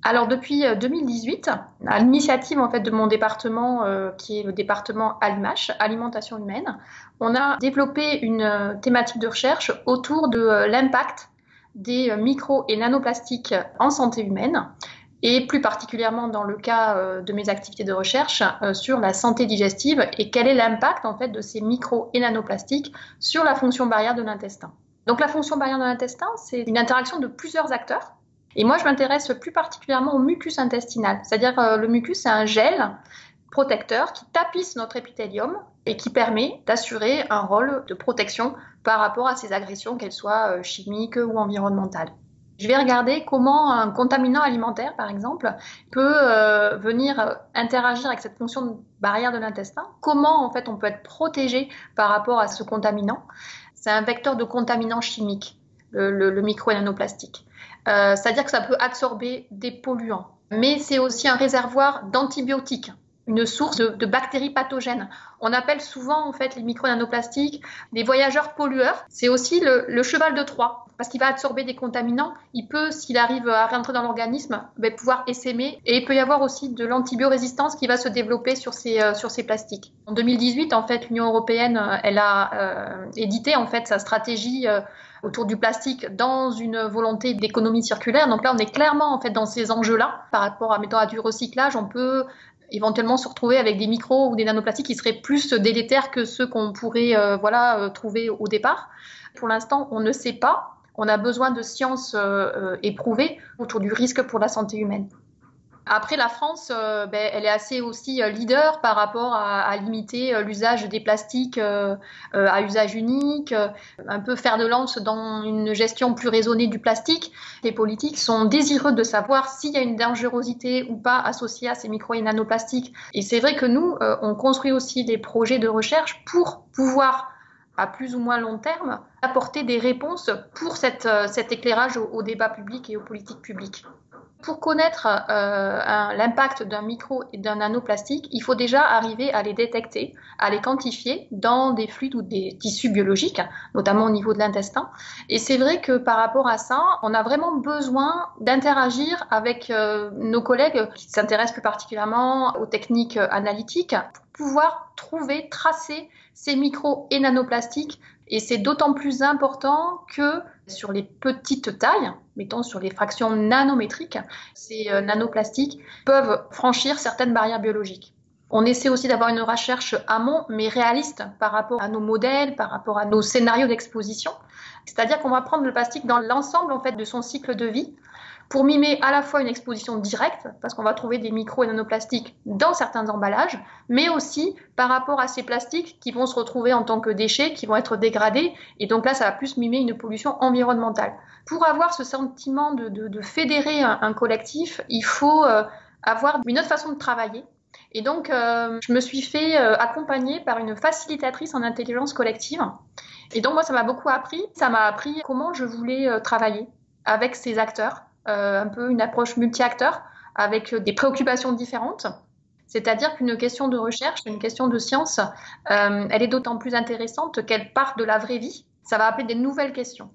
Alors depuis 2018, à l'initiative en fait de mon département, qui est le département ALIMH, Alimentation humaine, on a développé une thématique de recherche autour de l'impact des micro et nanoplastiques en santé humaine, et plus particulièrement dans le cas de mes activités de recherche sur la santé digestive et quel est l'impact en fait de ces micro et nanoplastiques sur la fonction barrière de l'intestin. Donc la fonction barrière de l'intestin, c'est une interaction de plusieurs acteurs. Et moi, je m'intéresse plus particulièrement au mucus intestinal. C'est-à-dire le mucus, c'est un gel protecteur qui tapisse notre épithélium et qui permet d'assurer un rôle de protection par rapport à ces agressions, qu'elles soient chimiques ou environnementales. Je vais regarder comment un contaminant alimentaire, par exemple, peut venir interagir avec cette fonction de barrière de l'intestin. Comment, en fait, on peut être protégé par rapport à ce contaminant. C'est un vecteur de contaminant chimique, le micro et nanoplastique. C'est-à-dire que ça peut absorber des polluants. Mais c'est aussi un réservoir d'antibiotiques, une source de bactéries pathogènes. On appelle souvent en fait les micro-nanoplastiques des voyageurs pollueurs. C'est aussi le cheval de Troie, parce qu'il va absorber des contaminants. Il peut, s'il arrive à rentrer dans l'organisme, pouvoir essaimer. Et il peut y avoir aussi de l'antibiorésistance qui va se développer sur ces plastiques. En 2018, en fait, l'Union européenne, elle a édité en fait sa stratégie autour du plastique dans une volonté d'économie circulaire. Donc là, on est clairement en fait dans ces enjeux-là. Par rapport à du recyclage, on peut éventuellement se retrouver avec des micros ou des nanoplastiques qui seraient plus délétères que ceux qu'on pourrait trouver au départ. Pour l'instant, on ne sait pas. On a besoin de sciences éprouvées autour du risque pour la santé humaine. Après, la France, elle est assez aussi leader par rapport à limiter l'usage des plastiques à usage unique, un peu fer de lance dans une gestion plus raisonnée du plastique. Les politiques sont désireux de savoir s'il y a une dangerosité ou pas associée à ces micro et nanoplastiques. Et c'est vrai que nous, on construit aussi des projets de recherche pour pouvoir, à plus ou moins long terme, apporter des réponses pour cet éclairage au débat public et aux politiques publiques. Pour connaître l'impact d'un micro et d'un nanoplastique, il faut déjà arriver à les détecter, à les quantifier dans des fluides ou des tissus biologiques, notamment au niveau de l'intestin. Et c'est vrai que par rapport à ça, on a vraiment besoin d'interagir avec nos collègues qui s'intéressent plus particulièrement aux techniques analytiques pour pouvoir trouver, tracer ces micro et nanoplastiques. Et c'est d'autant plus important que sur les petites tailles, mettons sur les fractions nanométriques, ces nanoplastiques peuvent franchir certaines barrières biologiques. On essaie aussi d'avoir une recherche amont, mais réaliste par rapport à nos modèles, par rapport à nos scénarios d'exposition. C'est-à-dire qu'on va prendre le plastique dans l'ensemble en fait, de son cycle de vie pour mimer à la fois une exposition directe, parce qu'on va trouver des micro et nanoplastiques dans certains emballages, mais aussi par rapport à ces plastiques qui vont se retrouver en tant que déchets, qui vont être dégradés, et donc là, ça va plus mimer une pollution environnementale. Pour avoir ce sentiment de fédérer un collectif, il faut avoir une autre façon de travailler. Et donc, je me suis fait accompagner par une facilitatrice en intelligence collective. Et donc, moi, ça m'a beaucoup appris. Ça m'a appris comment je voulais travailler avec ces acteurs. Un peu une approche multi-acteurs avec des préoccupations différentes. C'est-à-dire qu'une question de recherche, une question de science, elle est d'autant plus intéressante qu'elle part de la vraie vie. Ça va appeler des nouvelles questions.